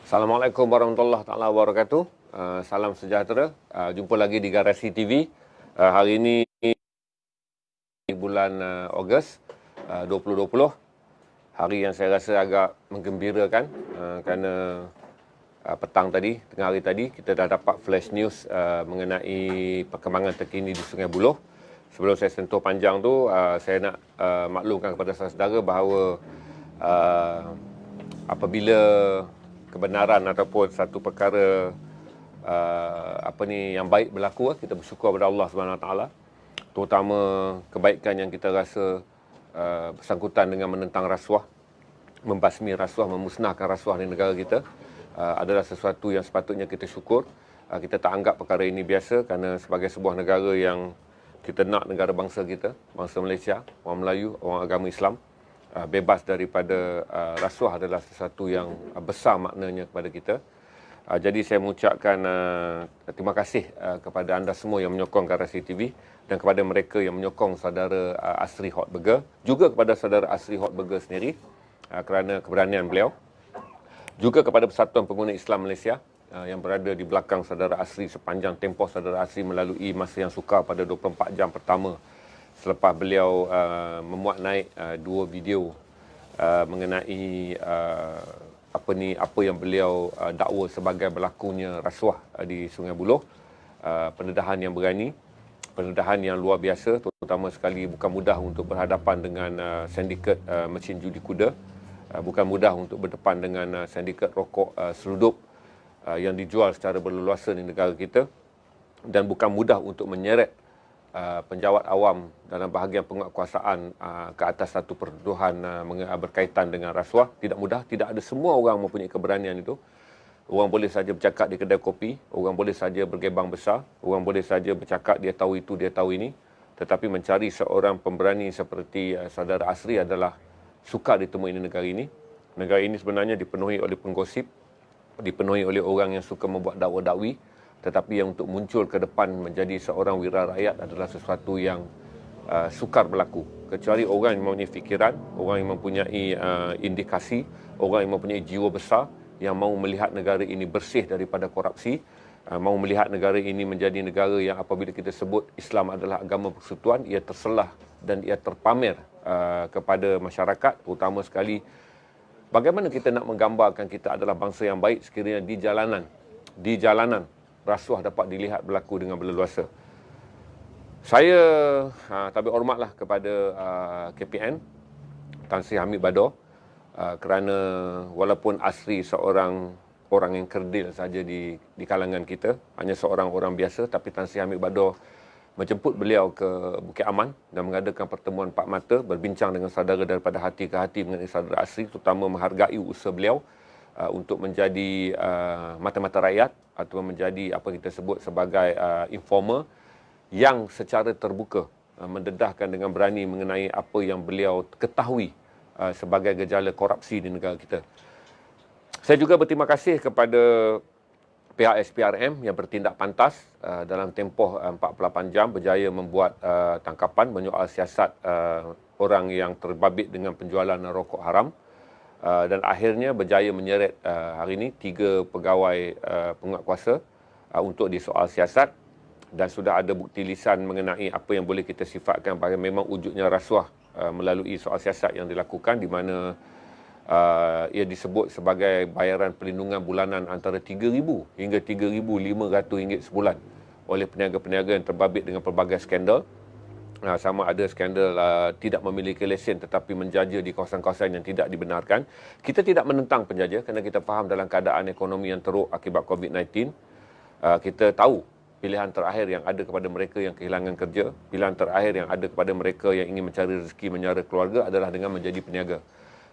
Assalamualaikum warahmatullahi taala wabarakatuh. Salam sejahtera. Jumpa lagi di Garasi TV. Hari ini bulan Ogos 2020. Hari yang saya rasa agak menggembirakan kerana petang tadi, tengah hari tadi, kita dah dapat flash news mengenai perkembangan terkini di Sungai Buloh. Sebelum saya sentuh panjang tu, saya nak maklumkan kepada saudara bahawa apabila kebenaran ataupun satu perkara yang baik berlaku, kita bersyukur kepada Allah Subhanahu Wa Taala, terutama kebaikan yang kita rasa bersangkutan dengan menentang rasuah, membasmi rasuah, memusnahkan rasuah di negara kita, adalah sesuatu yang sepatutnya kita syukur. Kita tak anggap perkara ini biasa kerana sebagai sebuah negara yang kita nak negara bangsa kita, bangsa Malaysia, orang Melayu, orang agama Islam, bebas daripada rasuah adalah sesuatu yang besar maknanya kepada kita. Jadi saya mengucapkan terima kasih kepada anda semua yang menyokong Garasi TV dan kepada mereka yang menyokong saudara Asri Hot Burger, juga kepada saudara Asri Hot Burger sendiri kerana keberanian beliau, juga kepada Persatuan Pengguna Islam Malaysia yang berada di belakang saudara Asri sepanjang tempoh saudara Asri melalui masa yang sukar pada 24 jam pertama selepas beliau memuat naik dua video mengenai apa yang beliau dakwa sebagai berlakunya rasuah di Sungai Buloh. Pendedahan yang berani, pendedahan yang luar biasa, terutama sekali bukan mudah untuk berhadapan dengan sindiket mesin judi kuda, bukan mudah untuk berdepan dengan sindiket rokok seludup yang dijual secara berleluasa di negara kita, dan bukan mudah untuk menyeret penjawat awam dalam bahagian penguatkuasaan ke atas satu pertuduhan berkaitan dengan rasuah. Tidak mudah, tidak ada semua orang mempunyai keberanian itu. Orang boleh saja bercakap di kedai kopi, orang boleh saja bergebang besar, orang boleh saja bercakap dia tahu itu, dia tahu ini. Tetapi mencari seorang pemberani seperti saudara Asri adalah sukar ditemui di negara ini. Negara ini sebenarnya dipenuhi oleh penggosip, dipenuhi oleh orang yang suka membuat dakwa-dakwi, tetapi yang untuk muncul ke depan menjadi seorang wira rakyat adalah sesuatu yang sukar berlaku. Kecuali orang yang mempunyai fikiran, orang yang mempunyai indikasi, orang yang mempunyai jiwa besar, yang mahu melihat negara ini bersih daripada korupsi, mahu melihat negara ini menjadi negara yang apabila kita sebut Islam adalah agama persekutuan, ia terselah dan ia terpamer kepada masyarakat, terutama sekali bagaimana kita nak menggambarkan kita adalah bangsa yang baik sekiranya di jalanan rasuah dapat dilihat berlaku dengan berleluasa. Saya tabik hormatlah kepada KPN, Tan Sri Hamid Bador, kerana walaupun Asri seorang orang yang kerdil saja di kalangan kita, hanya seorang orang biasa, tapi Tan Sri Hamid Bador menjemput beliau ke Bukit Aman dan mengadakan pertemuan empat mata, berbincang dengan saudara daripada hati ke hati mengenai saudara Asri, terutama menghargai usaha beliau untuk menjadi mata-mata rakyat atau menjadi apa kita sebut sebagai informer yang secara terbuka mendedahkan dengan berani mengenai apa yang beliau ketahui sebagai gejala korupsi di negara kita. Saya juga berterima kasih kepada pihak SPRM yang bertindak pantas dalam tempoh 48 jam berjaya membuat tangkapan menyoal siasat orang yang terbabit dengan penjualan rokok haram, dan akhirnya berjaya menyeret hari ini 3 pegawai penguatkuasa untuk disoal siasat, dan sudah ada bukti lisan mengenai apa yang boleh kita sifatkan bahawa memang wujudnya rasuah melalui soal siasat yang dilakukan, di mana ia disebut sebagai bayaran perlindungan bulanan antara RM3,000 hingga RM3,500 sebulan oleh peniaga-peniaga yang terbabit dengan pelbagai skandal. Sama ada skandal tidak memiliki lesen tetapi menjaja di kawasan-kawasan yang tidak dibenarkan. Kita tidak menentang penjaja kerana kita faham dalam keadaan ekonomi yang teruk akibat COVID-19. Kita tahu pilihan terakhir yang ada kepada mereka yang kehilangan kerja, pilihan terakhir yang ada kepada mereka yang ingin mencari rezeki menyara keluarga adalah dengan menjadi peniaga.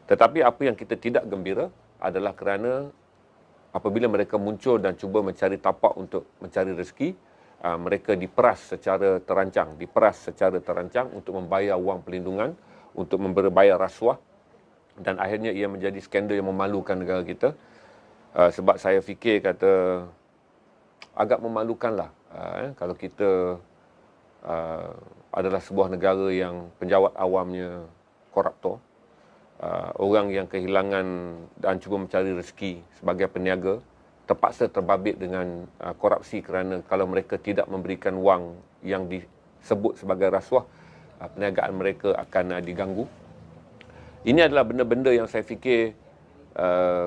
Tetapi apa yang kita tidak gembira adalah kerana apabila mereka muncul dan cuba mencari tapak untuk mencari rezeki, mereka diperas secara terancang untuk membayar wang perlindungan, untuk membayar rasuah, dan akhirnya ia menjadi skandal yang memalukan negara kita. Sebab saya fikir kata agak memalukanlah kalau kita adalah sebuah negara yang penjawat awamnya koruptor, orang yang kehilangan dan cuba mencari rezeki sebagai peniaga terpaksa terbabit dengan korupsi kerana kalau mereka tidak memberikan wang yang disebut sebagai rasuah, perniagaan mereka akan diganggu. Ini adalah benda-benda yang saya fikir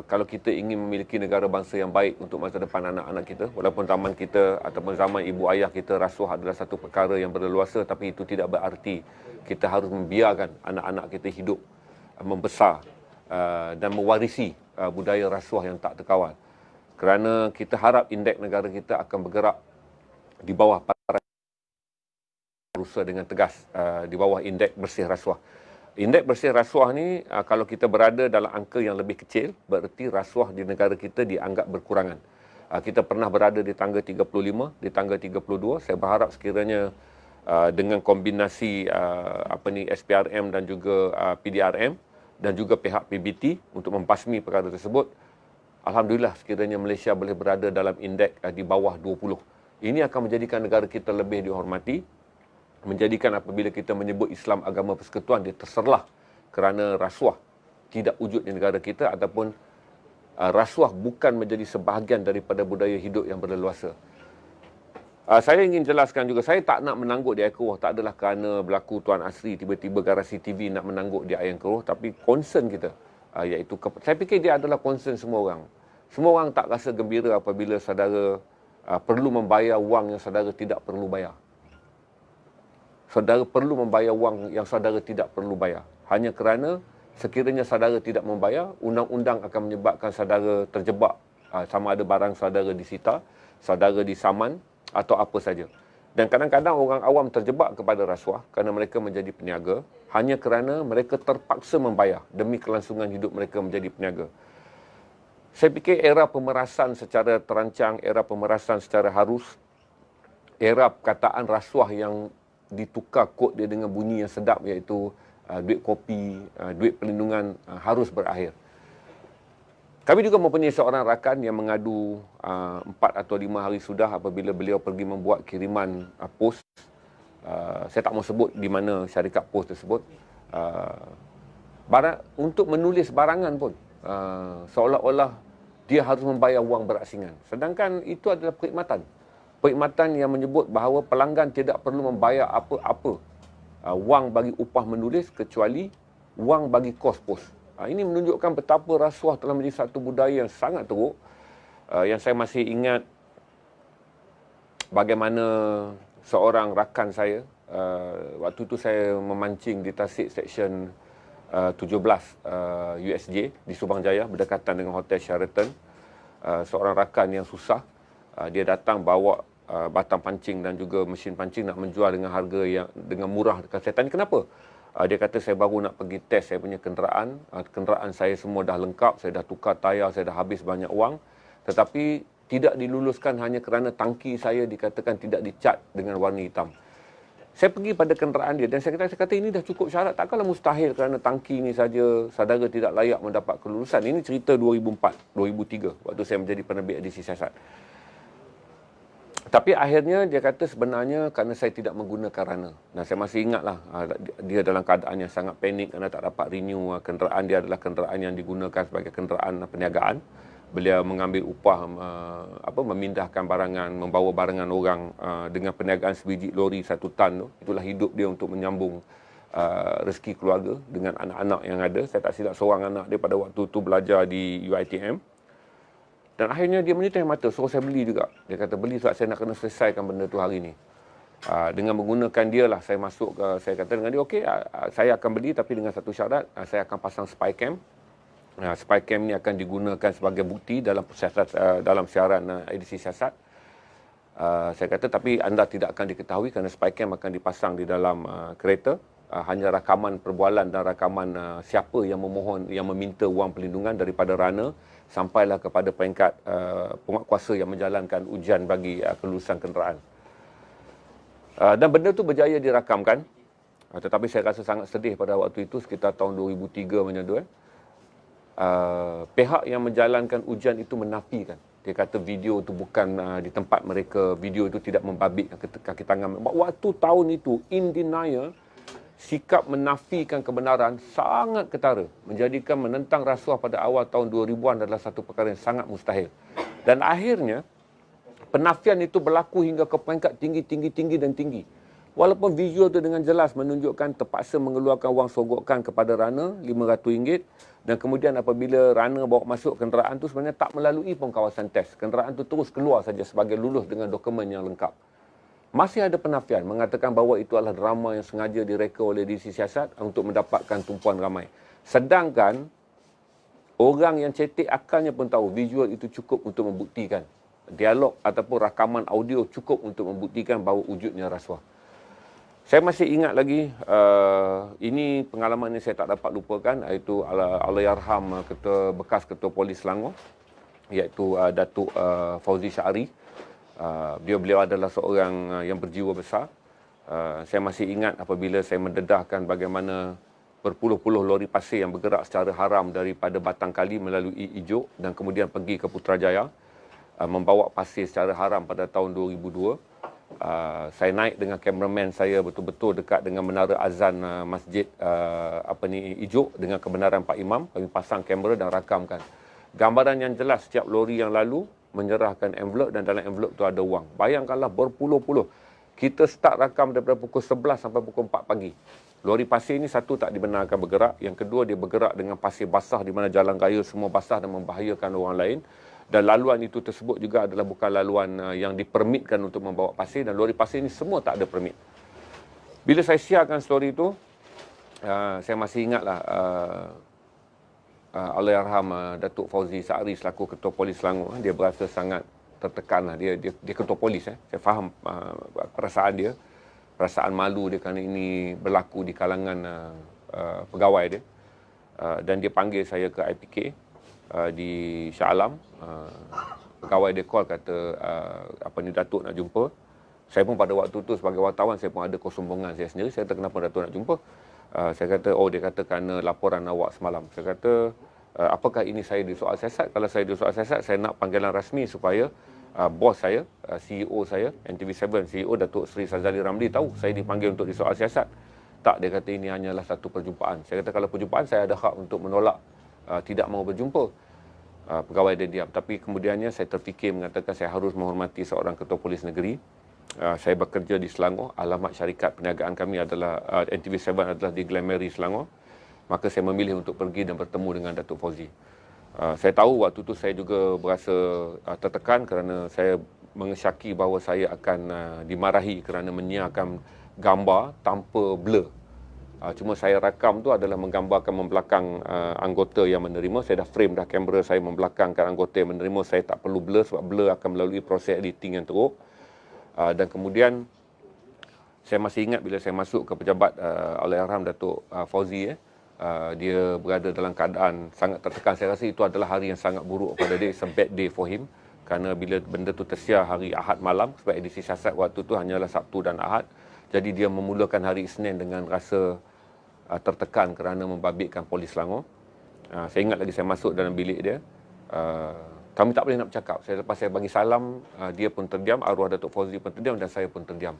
kalau kita ingin memiliki negara bangsa yang baik untuk masa depan anak-anak kita, walaupun zaman kita ataupun zaman ibu ayah kita, rasuah adalah satu perkara yang berleluasa, tapi itu tidak berarti kita harus membiarkan anak-anak kita hidup, membesar dan mewarisi budaya rasuah yang tak terkawal. Kerana kita harap indeks negara kita akan bergerak di bawah berusaha dengan tegas di bawah indeks bersih rasuah. Indeks bersih rasuah ni, kalau kita berada dalam angka yang lebih kecil, bererti rasuah di negara kita dianggap berkurangan. Kita pernah berada di tangga 35, di tangga 32. Saya berharap sekiranya dengan kombinasi SPRM dan juga PDRM dan juga pihak PBT untuk membasmi perkara tersebut, alhamdulillah sekiranya Malaysia boleh berada dalam indeks di bawah 20. Ini akan menjadikan negara kita lebih dihormati, menjadikan apabila kita menyebut Islam agama persekutuan, dia terserlah kerana rasuah tidak wujud di negara kita, ataupun rasuah bukan menjadi sebahagian daripada budaya hidup yang berleluasa. Saya ingin jelaskan juga, saya tak nak menangguk di air keruh, tak adalah kerana berlaku Tuan Asri tiba-tiba Garasi TV nak menangguk di air keruh, tapi concern kita, iaitu saya fikir dia adalah concern semua orang. Semua orang tak rasa gembira apabila saudara perlu membayar wang yang saudara tidak perlu bayar. Saudara perlu membayar wang yang saudara tidak perlu bayar. Hanya kerana sekiranya saudara tidak membayar, undang-undang akan menyebabkan saudara terjebak. Sama ada barang saudara disita, saudara disaman atau apa saja. Dan kadang-kadang orang awam terjebak kepada rasuah kerana mereka menjadi peniaga hanya kerana mereka terpaksa membayar demi kelangsungan hidup mereka menjadi peniaga. Saya fikir era pemerasan secara terancang, era pemerasan secara harus, era perkataan rasuah yang ditukar kod dia dengan bunyi yang sedap, iaitu duit kopi, duit perlindungan, harus berakhir. Kami juga mempunyai seorang rakan yang mengadu 4 atau 5 hari sudah apabila beliau pergi membuat kiriman pos. Saya tak mau sebut di mana syarikat pos tersebut. Untuk menulis barangan pun, seolah-olah dia harus membayar wang berasingan. Sedangkan itu adalah perkhidmatan. Perkhidmatan yang menyebut bahawa pelanggan tidak perlu membayar apa-apa wang bagi upah menulis kecuali wang bagi kos pos. Ini menunjukkan betapa rasuah telah menjadi satu budaya yang sangat teruk. Yang saya masih ingat bagaimana seorang rakan saya, waktu itu saya memancing di Tasik Seksyen 17 USJ di Subang Jaya, berdekatan dengan Hotel Sheraton. Seorang rakan yang susah, dia datang bawa batang pancing dan juga mesin pancing nak menjual dengan harga yang dengan murah. Saya tanya kenapa? Dia kata saya baru nak pergi test saya punya kenderaan. Kenderaan saya semua dah lengkap, saya dah tukar tayar, saya dah habis banyak wang. Tetapi tidak diluluskan hanya kerana tangki saya dikatakan tidak dicat dengan warna hitam. Saya pergi pada kenderaan dia dan saya kata ini dah cukup syarat. Takkanlah mustahil kerana tangki ini saja saudara tidak layak mendapat kelulusan. Ini cerita 2004, 2003 waktu saya menjadi penerbit edisi siasat. Tapi akhirnya dia kata sebenarnya kerana saya tidak menggunakan rana. Dan saya masih ingatlah dia dalam keadaan yang sangat panik kerana tak dapat renew kenderaan dia adalah kenderaan yang digunakan sebagai kenderaan perniagaan. Beliau mengambil upah memindahkan barangan, membawa barangan orang dengan perniagaan sebiji lori 1 tan tu. Itulah hidup dia untuk menyambung rezeki keluarga dengan anak-anak yang ada. Saya tak silap seorang anak dia pada waktu tu belajar di UiTM. Dan akhirnya dia menyetih mata, suruh saya beli juga. Dia kata beli sebab saya nak kena selesaikan benda tu hari ni. Dengan menggunakan dia lah saya masuk ke, saya kata dengan dia, okey, saya akan beli tapi dengan satu syarat, saya akan pasang spy cam. Spy cam ni akan digunakan sebagai bukti dalam dalam siaran edisi siasat. Saya kata tapi anda tidak akan diketahui kerana spy cam akan dipasang di dalam kereta. Hanya rakaman perbualan dan rakaman siapa yang memohon, yang meminta wang perlindungan daripada rana sampailah kepada peringkat penguatkuasa yang menjalankan ujian bagi kelulusan kenderaan. Dan benda tu berjaya dirakamkan. Tetapi saya rasa sangat sedih pada waktu itu, sekitar tahun 2003 macam tu. Pihak yang menjalankan ujian itu menafikan. Dia kata video itu bukan di tempat mereka, video itu tidak membabitkan kaki tangan. Waktu tahun itu, in denial, sikap menafikan kebenaran sangat ketara, menjadikan menentang rasuah pada awal tahun 2000-an adalah satu perkara yang sangat mustahil. Dan akhirnya, penafian itu berlaku hingga ke peringkat tinggi. Walaupun visual itu dengan jelas menunjukkan terpaksa mengeluarkan wang sogokan kepada Rana RM500 dan kemudian apabila Rana bawa masuk kenderaan itu sebenarnya tak melalui pun kawasan test. Kenderaan itu terus keluar saja sebagai lulus dengan dokumen yang lengkap. Masih ada penafian mengatakan bahawa itu adalah drama yang sengaja direka oleh divisi siasat untuk mendapatkan tumpuan ramai. Sedangkan orang yang cetek akalnya pun tahu visual itu cukup untuk membuktikan. Dialog ataupun rakaman audio cukup untuk membuktikan bahawa wujudnya rasuah. Saya masih ingat lagi, ini pengalaman yang saya tak dapat lupakan, iaitu Allahyarham bekas Ketua Polis Selangor, iaitu Datuk Fauzi Syari. Beliau adalah seorang yang berjiwa besar. Saya masih ingat apabila saya mendedahkan bagaimana berpuluh-puluh lori pasir yang bergerak secara haram daripada Batang Kali melalui Ijuk dan kemudian pergi ke Putrajaya, membawa pasir secara haram pada tahun 2002. Saya naik dengan kameraman saya betul-betul dekat dengan menara azan masjid Ijuk dengan kebenaran Pak Imam. Kami pasang kamera dan rakamkan gambaran yang jelas setiap lori yang lalu menyerahkan envelop dan dalam envelop tu ada wang. Bayangkanlah berpuluh-puluh. Kita start rakam daripada pukul 11 sampai pukul 4 pagi. Lori pasir ini satu tak dibenarkan bergerak, yang kedua dia bergerak dengan pasir basah di mana jalan raya semua basah dan membahayakan orang lain. Dan laluan itu tersebut juga adalah bukan laluan yang dipermitkan untuk membawa pasir, dan lori pasir ini semua tak ada permit. Bila saya siarkan story itu, saya masih ingatlah Allahyarham Datuk Fauzi Syari selaku Ketua Polis Selangor, dia berasa sangat tertekan lah. Dia Ketua Polis. Saya faham perasaan dia, perasaan malu dia kerana ini berlaku di kalangan pegawai dia. Dan dia panggil saya ke IPK di Shah Alam. Pegawai dia call kata Datuk nak jumpa. Saya pun pada waktu tu sebagai wartawan saya pun ada kesombongan saya sendiri. Saya kata kenapa Datuk nak jumpa? Saya kata dia kata kerana laporan awak semalam. Saya kata apakah ini saya disoal siasat? Kalau saya disoal siasat, saya nak panggilan rasmi supaya bos saya, CEO saya, NTV7 CEO Datuk Seri Sazali Ramli tahu saya dipanggil untuk disoal siasat. Tak, dia kata ini hanyalah satu perjumpaan. Saya kata kalau perjumpaan saya ada hak untuk menolak, tidak mahu berjumpa. Pegawai dia diam. Tapi kemudiannya saya terfikir mengatakan saya harus menghormati seorang Ketua Polis Negeri. Saya bekerja di Selangor, alamat syarikat perniagaan kami adalah NTV7 adalah di Glenmary Selangor. Maka saya memilih untuk pergi dan bertemu dengan Datuk Fauzi. Saya tahu waktu itu saya juga berasa tertekan kerana saya mengesyaki bahawa saya akan dimarahi kerana menyiarkan gambar tanpa blur. Cuma saya rakam tu adalah menggambarkan membelakang anggota yang menerima. Saya dah frame dah kamera saya membelakangkan anggota yang menerima. Saya tak perlu blur sebab blur akan melalui proses editing yang teruk. Dan kemudian saya masih ingat bila saya masuk ke pejabat Allahyarham Datuk Fauzi, dia berada dalam keadaan sangat tertekan. Saya rasa itu adalah hari yang sangat buruk pada dia. It's a bad day for him. Kerana bila benda tu tersiar hari Ahad malam, sebab edisi siasat waktu tu hanyalah Sabtu dan Ahad. Jadi dia memulakan hari Isnin dengan rasa tertekan kerana membabitkan Polis Selangor. Saya ingat lagi saya masuk dalam bilik dia. Kami tak boleh nak bercakap. Lepas saya bagi salam, dia pun terdiam, arwah Datuk Fauzi pun terdiam dan saya pun terdiam.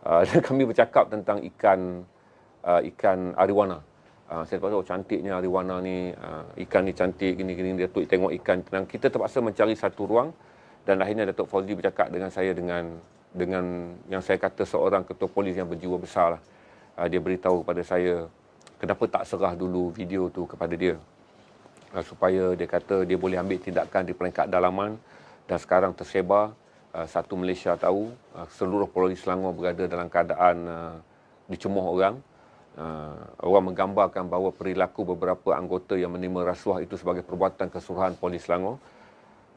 Dan kami bercakap tentang ikan ariwana. Saya terpaksa, cantiknya ariwana ni, ikan ni cantik, gini-gini. Datuk tengok ikan tenang. Kita terpaksa mencari satu ruang dan akhirnya Datuk Fauzi bercakap dengan saya dengan yang saya kata seorang Ketua Polis yang berjiwa besar lah. Dia beritahu kepada saya, kenapa tak serah dulu video tu kepada dia. Supaya dia kata dia boleh ambil tindakan di peringkat dalaman dan sekarang tersebar, satu Malaysia tahu, seluruh Polis Selangor berada dalam keadaan dicemuh orang. Orang menggambarkan bahawa perilaku beberapa anggota yang menerima rasuah itu sebagai perbuatan keseluruhan Polis Selangor.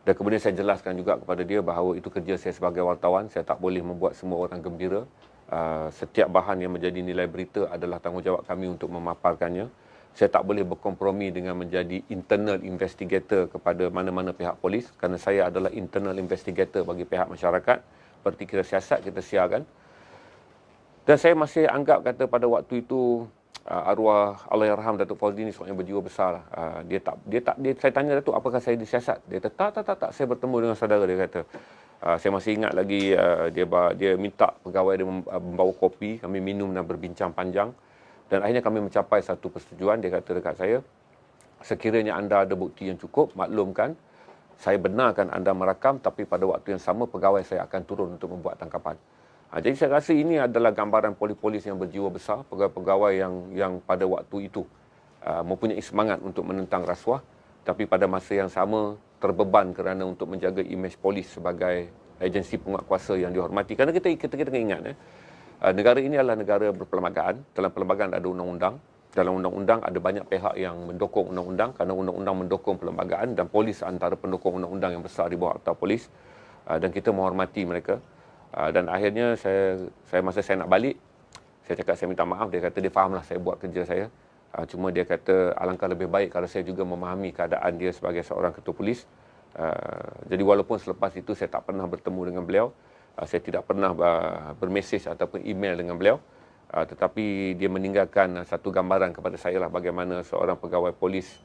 Dan kemudian saya jelaskan juga kepada dia bahawa itu kerja saya sebagai wartawan, saya tak boleh membuat semua orang gembira. Setiap bahan yang menjadi nilai berita adalah tanggungjawab kami untuk memaparkannya. Saya tak boleh berkompromi dengan menjadi internal investigator kepada mana-mana pihak polis kerana saya adalah internal investigator bagi pihak masyarakat. Seperti kita siasat, kita siarkan. Dan saya masih anggap kata pada waktu itu arwah Allahyarham Datuk Fauzi ni seorang yang berjiwa besar. Saya tanya Datuk, apakah saya disiasat? Dia kata tak, saya bertemu dengan saudara, dia kata. Saya masih ingat lagi dia minta pegawai dia membawa kopi, kami minum dan berbincang panjang. Dan akhirnya kami mencapai satu persetujuan. Dia kata dekat saya, sekiranya anda ada bukti yang cukup, maklumkan, saya benarkan anda merakam, tapi pada waktu yang sama pegawai saya akan turun untuk membuat tangkapan. Jadi saya rasa ini adalah gambaran polis-polis yang berjiwa besar, pegawai-pegawai yang pada waktu itu mempunyai semangat untuk menentang rasuah, tapi pada masa yang sama terbeban kerana untuk menjaga imej polis sebagai agensi penguatkuasa yang dihormati. Kerana kita kena ingat, negara ini adalah negara berperlembagaan. Dalam perlembagaan ada undang-undang. Dalam undang-undang ada banyak pihak yang mendukung undang-undang, kerana undang-undang mendukung perlembagaan, dan polis antara pendukung undang-undang yang besar di bawah Akta Polis, dan kita menghormati mereka. Dan akhirnya masa saya nak balik, saya cakap saya minta maaf. Dia kata dia fahamlah saya buat kerja saya, cuma dia kata alangkah lebih baik kalau saya juga memahami keadaan dia sebagai seorang ketua polis. Jadi walaupun selepas itu saya tak pernah bertemu dengan beliau, saya tidak pernah bermesej ataupun email dengan beliau, tetapi dia meninggalkan satu gambaran kepada saya lah bagaimana seorang pegawai polis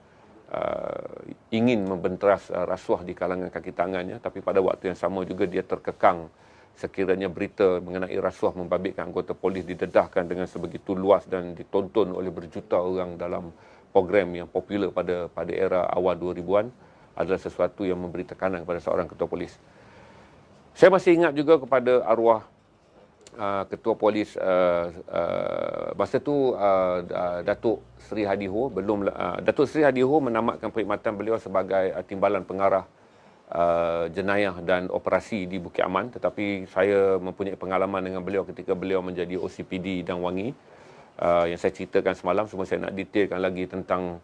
ingin membenteras rasuah di kalangan kaki tangannya, tapi pada waktu yang sama juga dia terkekang sekiranya berita mengenai rasuah membabitkan anggota polis didedahkan dengan sebegitu luas dan ditonton oleh berjuta orang dalam program yang popular pada era awal 2000-an, adalah sesuatu yang memberi tekanan kepada seorang ketua polis. Saya masih ingat juga kepada arwah Ketua Polis masa tu, Datuk Seri Hadi Ho. Datuk Seri Hadi Ho menamatkan perkhidmatan beliau sebagai Timbalan Pengarah Jenayah dan Operasi di Bukit Aman, tetapi saya mempunyai pengalaman dengan beliau ketika beliau menjadi OCPD Dang Wangi, yang saya ceritakan semalam. Cuma saya nak detailkan lagi tentang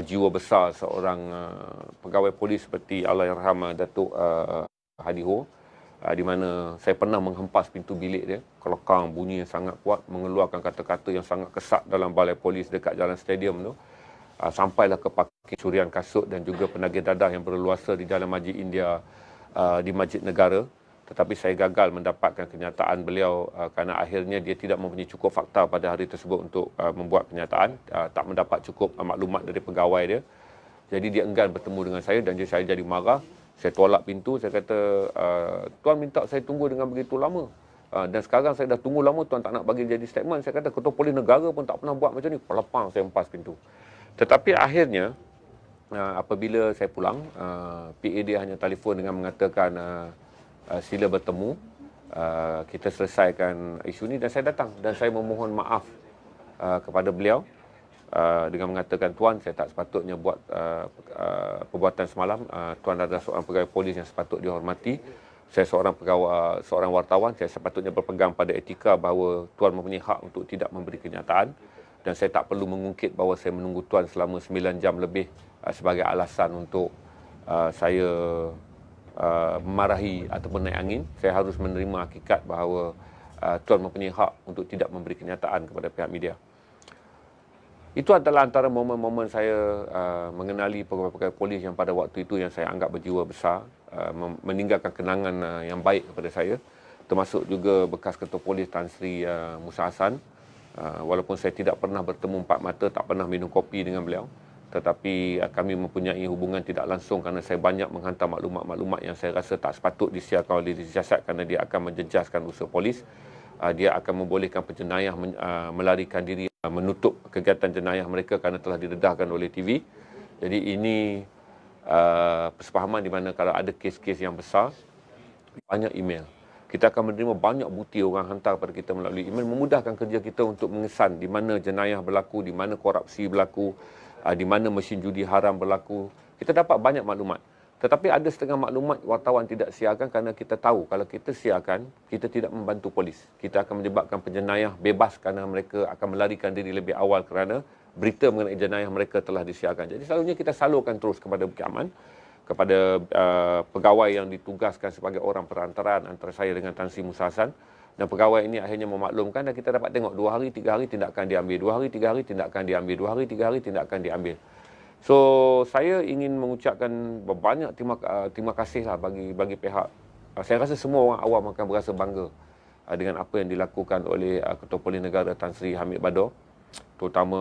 jiwa besar seorang pegawai polis seperti Allahyarham Datuk Hadi Ho, di mana saya pernah menghempas pintu bilik dia, kelekang bunyi yang sangat kuat, mengeluarkan kata-kata yang sangat kesat dalam balai polis dekat Jalan Stadium tu. Sampailah ke pakis curian kasut dan juga penagih dadah yang berleluasa di Jalan Masjid India, di Masjid Negara. Tetapi saya gagal mendapatkan kenyataan beliau kerana akhirnya dia tidak mempunyai cukup fakta pada hari tersebut untuk membuat kenyataan, tak mendapat cukup maklumat dari pegawai dia. Jadi dia enggan bertemu dengan saya dan saya jadi marah. Saya tolak pintu, saya kata, tuan minta saya tunggu dengan begitu lama. Dan sekarang saya dah tunggu lama, tuan tak nak bagi jadi statement. Saya kata, ketua polis negara pun tak pernah buat macam ni. Pelepang saya hempas pintu. Tetapi akhirnya, apabila saya pulang, PA dia hanya telefon dengan mengatakan, sila bertemu, kita selesaikan isu ni, dan saya datang. Dan saya memohon maaf kepada beliau, dengan mengatakan, tuan, saya tak sepatutnya buat perbuatan semalam. Tuan adalah seorang pegawai polis yang sepatut dihormati. Saya seorang wartawan, saya sepatutnya berpegang pada etika bahawa tuan mempunyai hak untuk tidak memberi kenyataan, dan saya tak perlu mengungkit bahawa saya menunggu tuan selama 9 jam lebih sebagai alasan untuk saya memarahi ataupun naik angin. Saya harus menerima hakikat bahawa tuan mempunyai hak untuk tidak memberi kenyataan kepada pihak media. Itu adalah antara momen-momen saya mengenali pegawai-pegawai polis yang pada waktu itu yang saya anggap berjiwa besar, meninggalkan kenangan yang baik kepada saya, termasuk juga bekas Ketua Polis Tan Sri Musa Hassan. Walaupun saya tidak pernah bertemu empat mata, tak pernah minum kopi dengan beliau, tetapi kami mempunyai hubungan tidak langsung kerana saya banyak menghantar maklumat-maklumat yang saya rasa tak sepatut disiarkan oleh disiasat kerana dia akan menjejaskan usaha polis. Dia akan membolehkan penjenayah melarikan diri, menutup kegiatan jenayah mereka kerana telah didedahkan oleh TV. Jadi ini persefahaman di mana kalau ada kes-kes yang besar, banyak email. Kita akan menerima banyak bukti orang hantar kepada kita melalui email, memudahkan kerja kita untuk mengesan di mana jenayah berlaku, di mana korupsi berlaku, di mana mesin judi haram berlaku. Kita dapat banyak maklumat. Tetapi ada setengah maklumat wartawan tidak siarkan kerana kita tahu kalau kita siarkan, kita tidak membantu polis. Kita akan menyebabkan penjenayah bebas kerana mereka akan melarikan diri lebih awal kerana berita mengenai jenayah mereka telah disiarkan. Jadi selalunya kita salurkan terus kepada Bukit Aman, kepada pegawai yang ditugaskan sebagai orang perantaraan antara saya dengan Tan Sri Musa Hassan. Dan pegawai ini akhirnya memaklumkan dan kita dapat tengok 2 hari, 3 hari tindakan diambil, 2 hari, 3 hari tindakan diambil, 2 hari, 3 hari tindakan diambil. So, saya ingin mengucapkan banyak terima kasih lah bagi pihak. Saya rasa semua orang awam akan berasa bangga dengan apa yang dilakukan oleh Ketua Polis Negara Tan Sri Hamid Bador, terutama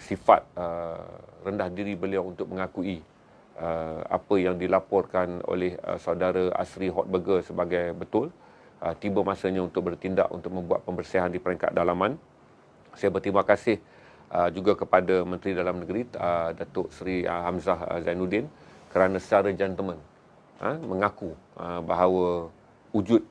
sifat rendah diri beliau untuk mengakui apa yang dilaporkan oleh saudara Asri Hotburger sebagai betul. Tiba masanya untuk bertindak untuk membuat pembersihan di peringkat dalaman. Saya berterima kasih juga kepada Menteri Dalam Negeri Datuk Seri Hamzah Zainuddin kerana secara gentleman mengaku bahawa wujud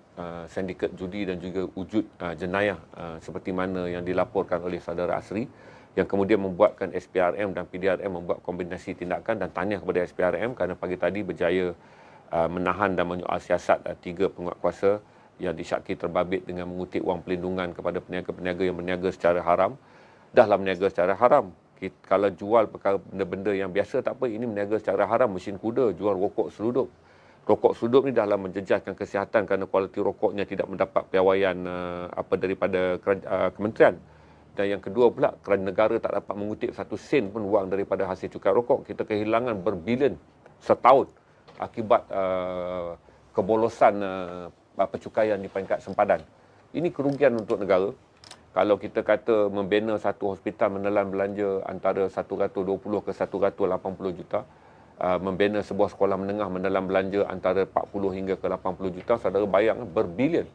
sindiket judi dan juga wujud jenayah seperti mana yang dilaporkan oleh saudara Asri, yang kemudian membuatkan SPRM dan PDRM membuat kombinasi tindakan, dan tahniah kepada SPRM kerana pagi tadi berjaya menahan dan menyoal siasat 3 penguatkuasa yang disyaki terbabit dengan mengutip wang pelindungan kepada peniaga-peniaga yang berniaga secara haram. Dahlah berniaga secara haram. Kalau jual perkara benda-benda yang biasa tak apa, ini berniaga secara haram, mesin kuda, jual rokok seludup. Rokok seludup ni dahlah menjejaskan kesihatan kerana kualiti rokoknya tidak mendapat piawaian daripada kementerian. Dan yang kedua pula, kerana negara tak dapat mengutip 1 sen pun wang daripada hasil cukai rokok. Kita kehilangan berbilion setahun akibat kebolosan pencukaian di peringkat sempadan. Ini kerugian untuk negara. Kalau kita kata membina satu hospital menelan belanja antara 120 ke 180 juta, membina sebuah sekolah menengah menelan belanja antara 40 hingga ke 80 juta, saudara bayang berbilion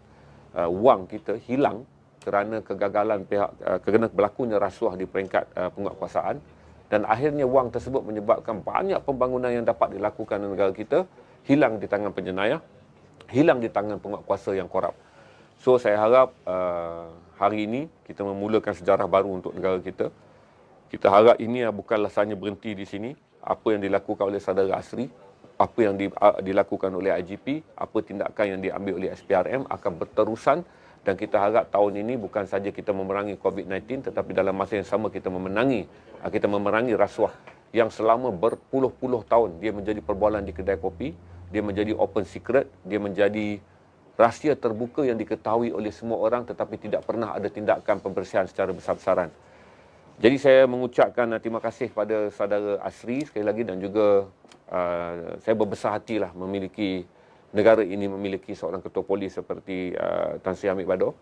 wang kita hilang kerana kegagalan pihak, kerana berlakunya rasuah di peringkat penguatkuasaan, dan akhirnya wang tersebut menyebabkan banyak pembangunan yang dapat dilakukan di negara kita hilang di tangan penjenayah, hilang di tangan penguatkuasa yang korup. So saya harap hari ini kita memulakan sejarah baru untuk negara kita. Kita harap ini bukanlah hanya berhenti di sini. Apa yang dilakukan oleh saudara Asri, apa yang dilakukan oleh IGP, apa tindakan yang diambil oleh SPRM akan berterusan, dan kita harap tahun ini bukan saja kita memerangi COVID-19, tetapi dalam masa yang sama kita memerangi rasuah yang selama berpuluh-puluh tahun dia menjadi perbualan di kedai kopi, dia menjadi open secret, dia menjadi rahsia terbuka yang diketahui oleh semua orang, tetapi tidak pernah ada tindakan pembersihan secara besar-besaran. Jadi saya mengucapkan terima kasih kepada saudara Asri sekali lagi, dan juga saya berbesar hatilah memiliki negara ini memiliki seorang ketua polis seperti Tan Sri Hamid Badaw.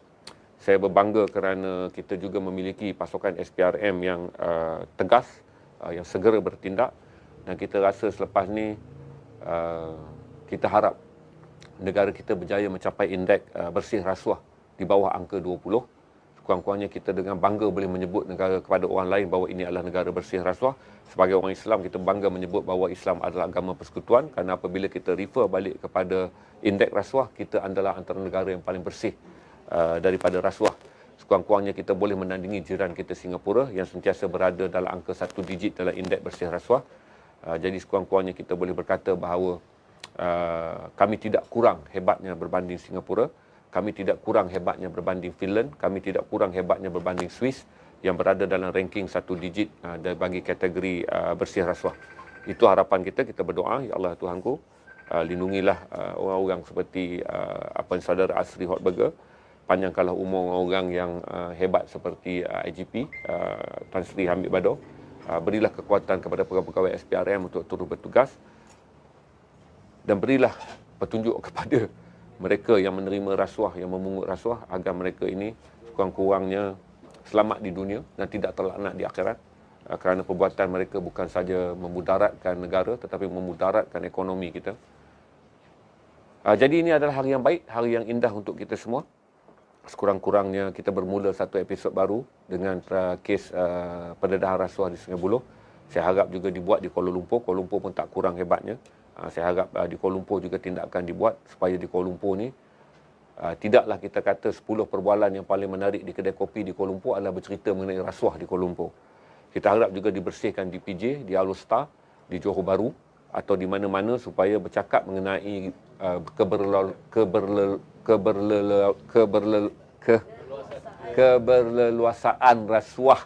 Saya berbangga kerana kita juga memiliki pasukan SPRM yang tegas, yang segera bertindak, dan kita rasa selepas ni kita harap negara kita berjaya mencapai indeks bersih rasuah di bawah angka 20. Sekurang-kurangnya kita dengan bangga boleh menyebut negara kepada orang lain bahawa ini adalah negara bersih rasuah. Sebagai orang Islam, kita bangga menyebut bahawa Islam adalah agama persekutuan, kerana apabila kita refer balik kepada indeks rasuah, kita adalah antara negara yang paling bersih daripada rasuah. Sekurang-kurangnya kita boleh menandingi jiran kita Singapura yang sentiasa berada dalam angka 1 digit dalam indeks bersih rasuah. Jadi sekurang-kurangnya kita boleh berkata bahawa kami tidak kurang hebatnya berbanding Singapura, kami tidak kurang hebatnya berbanding Finland, kami tidak kurang hebatnya berbanding Swiss yang berada dalam ranking 1 digit bagi kategori bersih rasuah. Itu harapan kita. Kita berdoa, ya Allah Tuhanku, lindungilah orang-orang seperti saudara Asri Hotburger, panjangkanlah umur orang-orang yang hebat seperti IGP Tan Sri Hamid Badaw, berilah kekuatan kepada pegawai-pegawai SPRM untuk terus bertugas, dan berilah petunjuk kepada mereka yang menerima rasuah, yang memungut rasuah, agar mereka ini kurang-kurangnya selamat di dunia dan tidak terlaknat di akhirat, kerana perbuatan mereka bukan saja memudaratkan negara tetapi memudaratkan ekonomi kita. Jadi ini adalah hari yang baik, hari yang indah untuk kita semua. Sekurang-kurangnya kita bermula satu episod baru dengan kes pendedahan rasuah di Sungai Buloh. Saya harap juga dibuat di Kuala Lumpur. Kuala Lumpur pun tak kurang hebatnya. Saya harap di Kuala Lumpur juga tindakan dibuat supaya di Kuala Lumpur ni tidaklah kita kata 10 perbualan yang paling menarik di kedai kopi di Kuala Lumpur adalah bercerita mengenai rasuah di Kuala Lumpur. Kita harap juga dibersihkan di PJ, di Alor Star, di Johor Bahru atau di mana-mana supaya bercakap mengenai keberleluasaan rasuah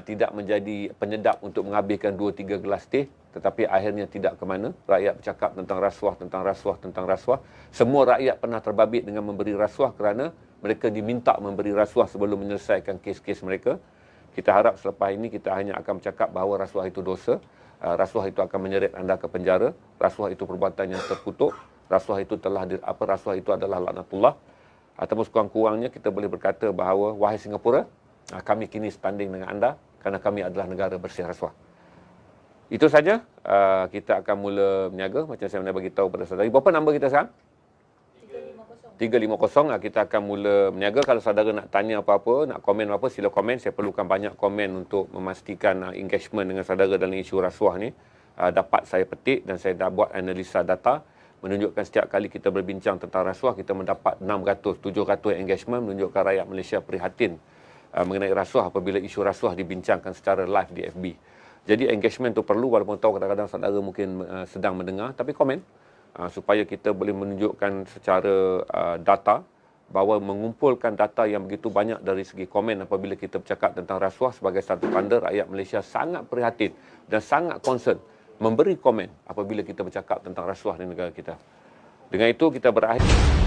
tidak menjadi penyedap untuk menghabiskan 2-3 gelas teh, tetapi akhirnya tidak ke mana. Rakyat bercakap tentang rasuah. Semua rakyat pernah terbabit dengan memberi rasuah kerana mereka diminta memberi rasuah sebelum menyelesaikan kes-kes mereka. Kita harap selepas ini kita hanya akan bercakap bahawa rasuah itu dosa, rasuah itu akan menyeret anda ke penjara, rasuah itu perbuatan yang terkutuk, rasuah itu rasuah itu adalah laknatullah. Ataupun sekurang-kurangnya kita boleh berkata bahawa, wahai Singapura, kami kini standing dengan anda kerana kami adalah negara bersih rasuah. Itu saja. Kita akan mula berniaga macam saya nak bagi tahu pada saudari. Berapa nombor kita sekarang? 350. 350 kita akan mula berniaga. Kalau saudara nak tanya apa-apa, nak komen apa-apa, sila komen. Saya perlukan banyak komen untuk memastikan engagement dengan saudara dalam isu rasuah ni dapat saya petik, dan saya dah buat analisa data menunjukkan setiap kali kita berbincang tentang rasuah, kita mendapat 600-700 engagement, menunjukkan rakyat Malaysia prihatin mengenai rasuah apabila isu rasuah dibincangkan secara live di FB. Jadi engagement tu perlu, walaupun tahu kadang-kadang saudara mungkin sedang mendengar, tapi komen supaya kita boleh menunjukkan secara data bahawa mengumpulkan data yang begitu banyak dari segi komen apabila kita bercakap tentang rasuah sebagai satu tanda rakyat Malaysia sangat prihatin dan sangat concern memberi komen apabila kita bercakap tentang rasuah di negara kita. Dengan itu kita berakhir.